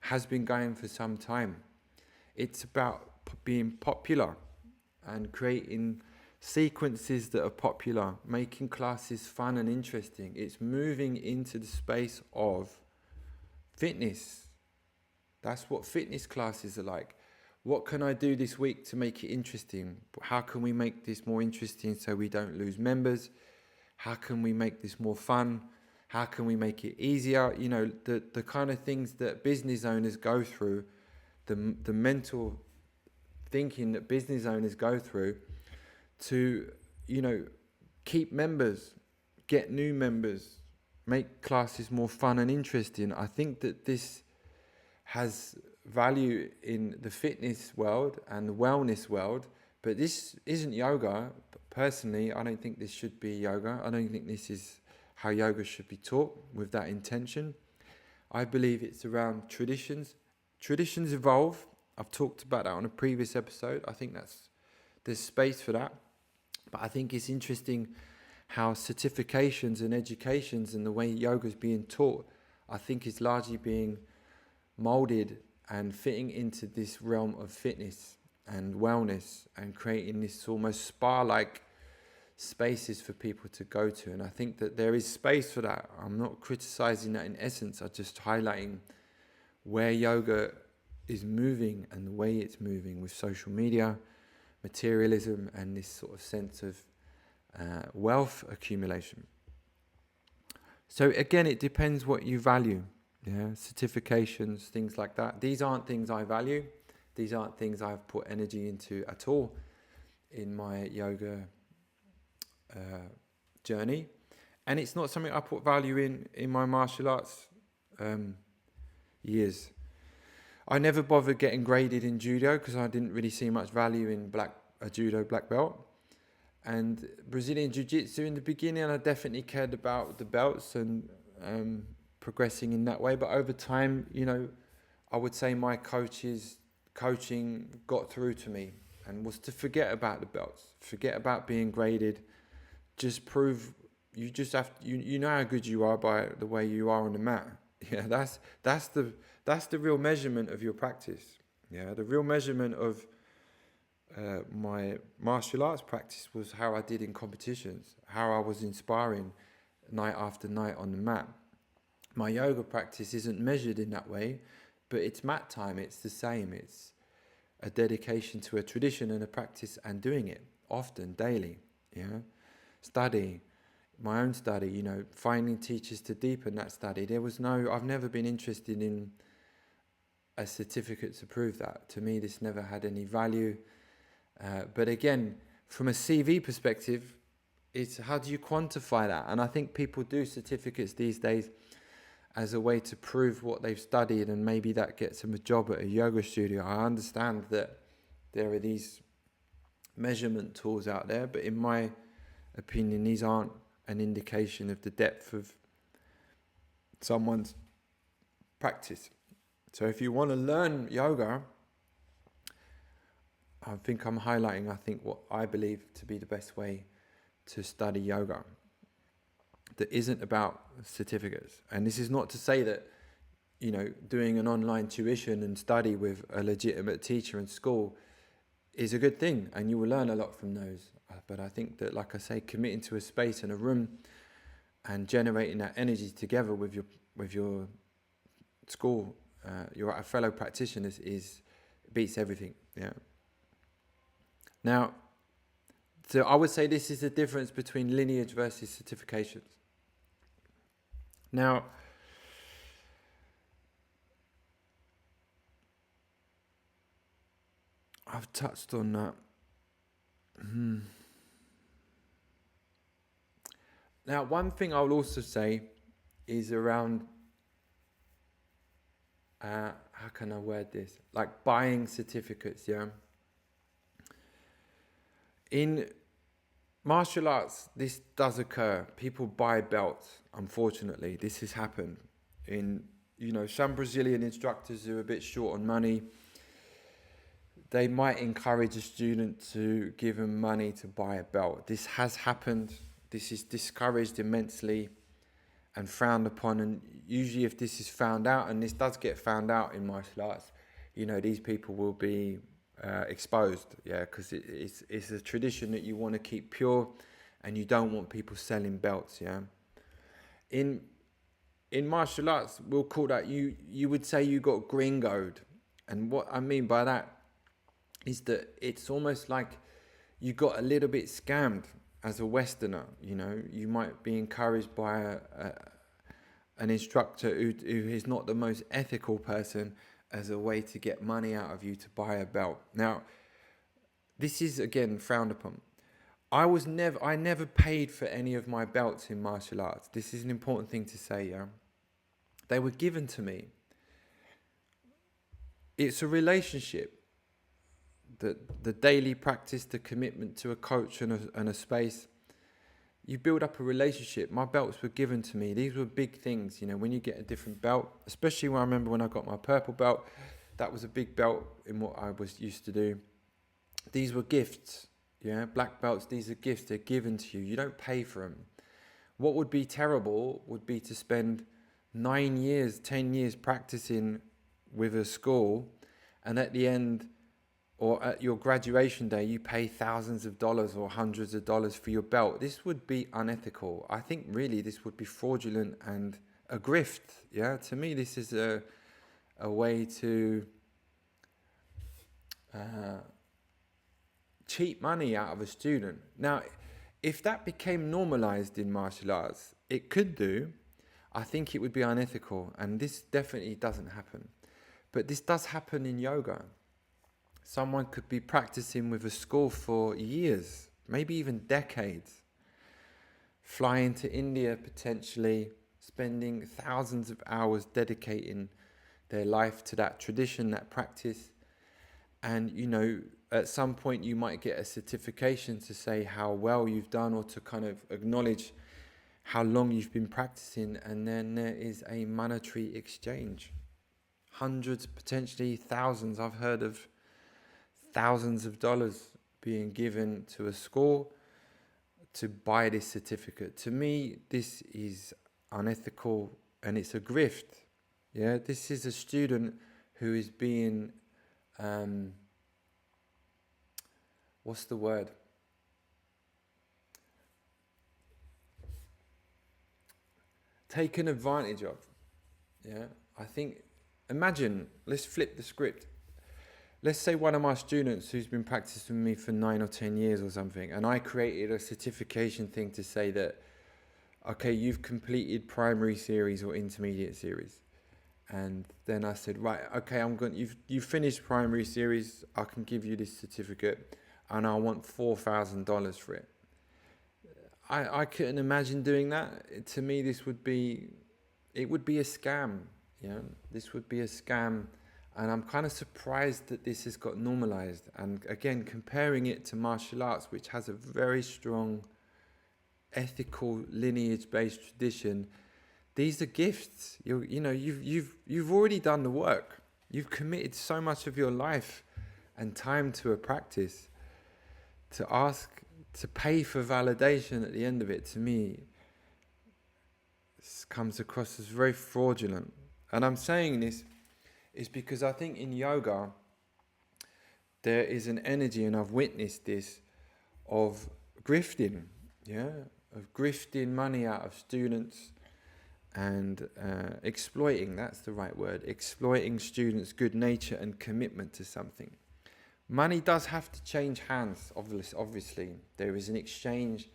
has been going for some time. It's about being popular and creating sequences that are popular, making classes fun and interesting. It's moving into the space of fitness. That's what fitness classes are like. What can I do this week to make it interesting? How can we make this more interesting so we don't lose members? How can we make this more fun? How can we make it easier? You know, the kind of things that business owners go through, the mental thinking that business owners go through to, you know, keep members, get new members, make classes more fun and interesting. I think that this has value in the fitness world and the wellness world, but this isn't yoga. Personally, I don't think this should be yoga. I don't think this is how yoga should be taught with that intention. I believe it's around traditions. Traditions evolve. I've talked about that on a previous episode. I think there's space for that. But I think it's interesting how certifications and educations and the way yoga is being taught, I think is largely being molded and fitting into this realm of fitness and wellness and creating this almost spa-like spaces for people to go to. And I think that there is space for that. I'm not criticizing that in essence. I'm just highlighting where yoga is moving and the way it's moving with social media, materialism, and this sort of sense of wealth accumulation. So again, it depends what you value. Yeah, certifications, things like that. These aren't things I value. These aren't things I've put energy into at all in my yoga journey. And it's not something I put value in my martial arts years. I never bothered getting graded in judo because I didn't really see much value in a judo black belt. And Brazilian jiu-jitsu in the beginning, I definitely cared about the belts and progressing in that way. But over time, you know, I would say my coaching got through to me and was to forget about the belts, forget about being graded, just prove you just have you know how good you are by the way you are on the mat. Yeah, that's the real measurement of your practice. Yeah, the real measurement of my martial arts practice was how I did in competitions, how I was inspiring night after night on the mat. My yoga practice isn't measured in that way, but it's mat time. It's the same. It's a dedication to a tradition and a practice and doing it often, daily. Yeah, study, my own study. You know, finding teachers to deepen that study. I've never been interested in a certificate to prove that. To me, this never had any value. But again, from a CV perspective, it's how do you quantify that? And I think people do certificates these days as a way to prove what they've studied, and maybe that gets them a job at a yoga studio. I understand that there are these measurement tools out there, but in my opinion, these aren't an indication of the depth of someone's practice. So if you want to learn yoga, I think I'm highlighting, what I believe to be the best way to study yoga. That isn't about certificates. And this is not to say that, you know, doing an online tuition and study with a legitimate teacher in school is a good thing, and you will learn a lot from those. But I think that, like I say, committing to a space and a room and generating that energy together with your school, your fellow practitioners is It beats everything. Yeah. Now, so I would say this is the difference between lineage versus certifications. Now, I've touched on that. Now, one thing I will also say is around, how can I word this? Like buying certificates, yeah? In martial arts, this does occur. People buy belts, unfortunately. This has happened. In, some Brazilian instructors who are a bit short on money, they might encourage a student to give them money to buy a belt. This has happened. This is discouraged immensely and frowned upon. And usually if this is found out, and this does get found out in martial arts, these people will be exposed, because it's a tradition that you want to keep pure, and you don't want people selling belts, In martial arts, we'll call that, you would say you got gringoed. And what I mean by that is that it's almost like you got a little bit scammed as a Westerner. You might be encouraged by an instructor who is not the most ethical person as a way to get money out of you to buy a belt. Now, this is again frowned upon. I never paid for any of my belts in martial arts. This is an important thing to say, yeah. They were given to me. It's a relationship. The daily practice, the commitment to a coach and a space, you build up a relationship. My belts were given to me. These were big things, when you get a different belt, especially when I remember when I got my purple belt, that was a big belt in what I was used to do. These were gifts, black belts, these are gifts, they're given to you. You don't pay for them. What would be terrible would be to spend 9 years, 10 years practicing with a school, and at the end, or at your graduation day, you pay thousands of dollars or hundreds of dollars for your belt. This would be unethical. I think really this would be fraudulent and a grift. Yeah, to me, this is a way to cheat money out of a student. Now, if that became normalized in martial arts, it could do. I think it would be unethical, and this definitely doesn't happen. But this does happen in yoga. Someone could be practicing with a school for years, maybe even decades, flying to India potentially, spending thousands of hours dedicating their life to that tradition, that practice. And, at some point you might get a certification to say how well you've done, or to kind of acknowledge how long you've been practicing. And then there is a monetary exchange. Hundreds, potentially thousands. I've heard of thousands of dollars being given to a school to buy this certificate. To me, this is unethical, and it's a grift. Yeah, this is a student who is being, what's the word? Taken advantage of. Yeah, I think, imagine, let's flip the script. Let's say one of my students who's been practicing with me for 9 or 10 years or something, and I created a certification thing to say that, okay, you've completed primary series or intermediate series. And then I said, right, okay, you've finished primary series, I can give you this certificate, and I want $4,000 for it. I couldn't imagine doing that. To me, it would be a scam. This would be a scam. And I'm kind of surprised that this has got normalized. And again, comparing it to martial arts, which has a very strong ethical lineage-based tradition, these are gifts. You've already done the work. You've committed so much of your life and time to a practice. To pay for validation at the end of it, to me, comes across as very fraudulent. And I'm saying this is because I think in yoga there is an energy, and I've witnessed this, of grifting, of grifting money out of students, and exploiting, that's the right word, exploiting students' good nature and commitment to something. Money does have to change hands, obviously. There is an exchange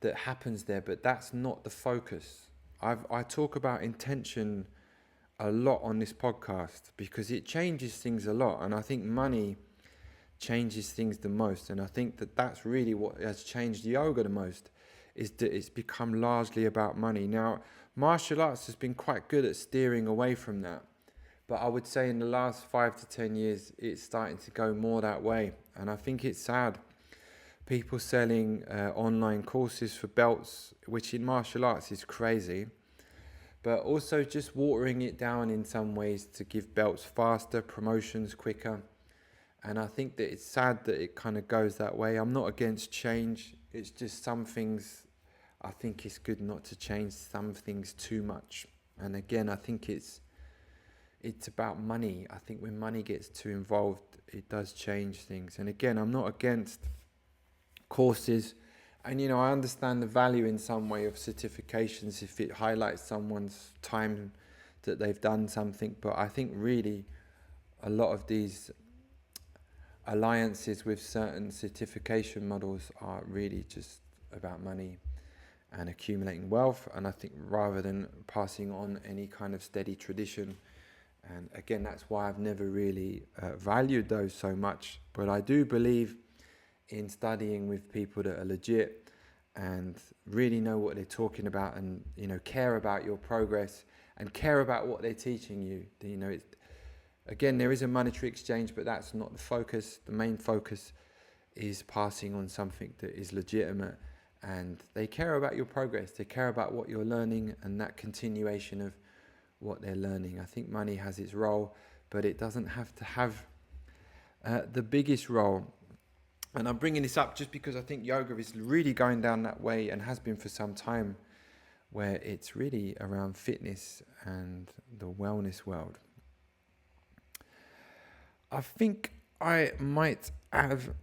that happens there, but that's not the focus. I talk about intention a lot on this podcast because it changes things a lot, and I think money changes things the most, and I think that that's really what has changed yoga the most, is that it's become largely about money. Now, martial arts has been quite good at steering away from that, but I would say in the last 5 to 10 years, it's starting to go more that way. And I think it's sad. People selling online courses for belts, which in martial arts is crazy, but also just watering it down in some ways to give belts faster, promotions quicker. And I think that it's sad that it kind of goes that way. I'm not against change. It's just some things, I think it's good not to change some things too much. And again, I think it's about money. I think when money gets too involved, it does change things. And again, I'm not against courses. And, I understand the value in some way of certifications if it highlights someone's time that they've done something. But I think really a lot of these alliances with certain certification models are really just about money and accumulating wealth. And I think rather than passing on any kind of steady tradition, and again, that's why I've never really valued those so much. But I do believe in studying with people that are legit and really know what they're talking about, and care about your progress and care about what they're teaching you. Again, there is a monetary exchange, but that's not the focus. The main focus is passing on something that is legitimate, and they care about your progress. They care about what you're learning and that continuation of what they're learning. I think money has its role, but it doesn't have to have the biggest role. And I'm bringing this up just because I think yoga is really going down that way and has been for some time, where it's really around fitness and the wellness world. I think I might have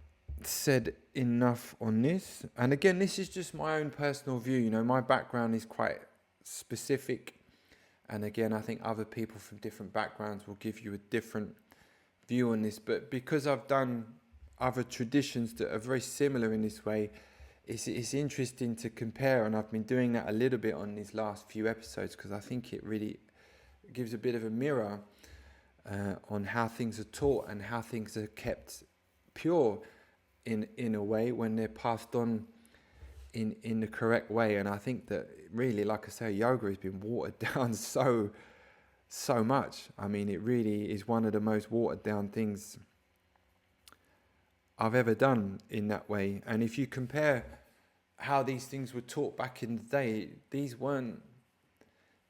said enough on this. And again, this is just my own personal view. My background is quite specific. And again, I think other people from different backgrounds will give you a different view on this. But because I've done other traditions that are very similar in this way, it's interesting to compare. And I've been doing that a little bit on these last few episodes because I think it really gives a bit of a mirror on how things are taught and how things are kept pure in a way when they're passed on in the correct way. And I think that really, like I say, yoga has been watered down so much. I mean, it really is one of the most watered down things I've ever done in that way. And if you compare how these things were taught back in the day,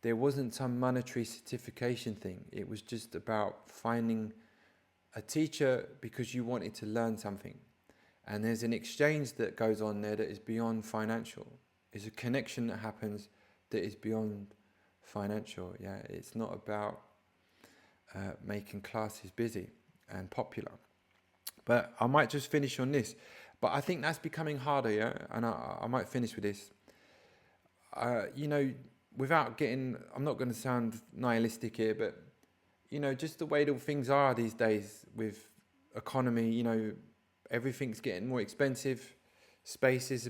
there wasn't some monetary certification thing. It was just about finding a teacher because you wanted to learn something. And there's an exchange that goes on there that is beyond financial. It's a connection that happens that is beyond financial. Yeah, it's not about making classes busy and popular. But I might just finish on this. But I think that's becoming harder, yeah? And I might finish with this. Without getting, I'm not going to sound nihilistic here, but, just the way that things are these days with economy, everything's getting more expensive. Spaces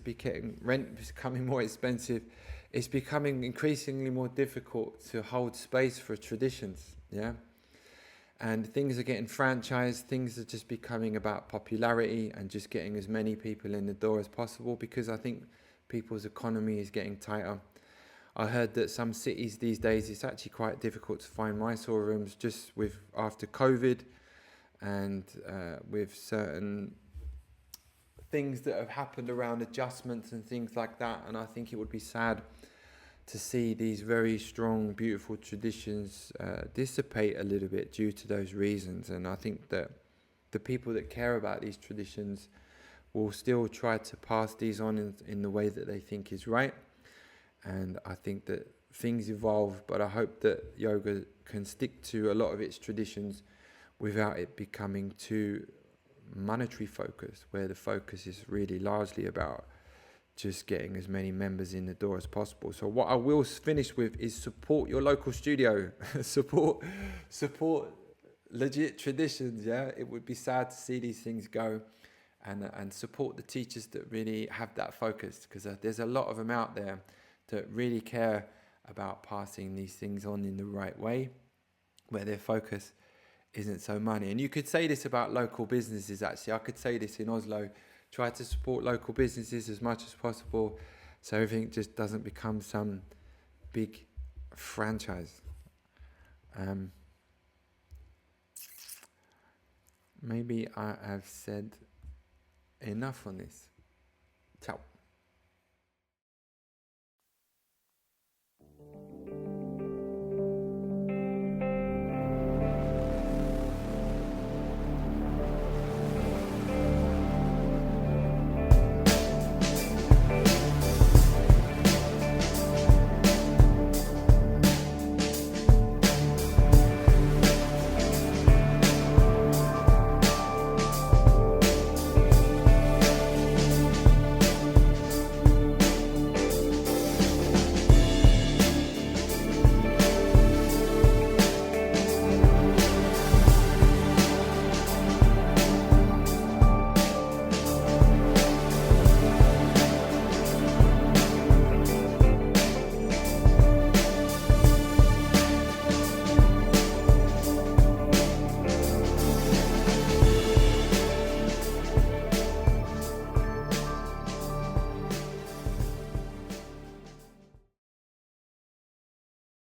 rent is becoming more expensive. It's becoming increasingly more difficult to hold space for traditions, yeah? And things are getting franchised. Things are just becoming about popularity and just getting as many people in the door as possible because I think people's economy is getting tighter. I heard that some cities these days, it's actually quite difficult to find Mysore rooms just after COVID and with certain things that have happened around adjustments and things like that. And I think it would be sad to see these very strong, beautiful traditions dissipate a little bit due to those reasons. And I think that the people that care about these traditions will still try to pass these on in the way that they think is right. And I think that things evolve, but I hope that yoga can stick to a lot of its traditions without it becoming too monetary focused, where the focus is really largely about just getting as many members in the door as possible. So what I will finish with is support your local studio. support legit traditions. Yeah, it would be sad to see these things go, and support the teachers that really have that focus, because there's a lot of them out there that really care about passing these things on in the right way, where their focus isn't so money. And you could say this about local businesses. Actually, I could say this in Oslo: try to support local businesses as much as possible, so everything just doesn't become some big franchise. Maybe I have said enough on this. Ciao.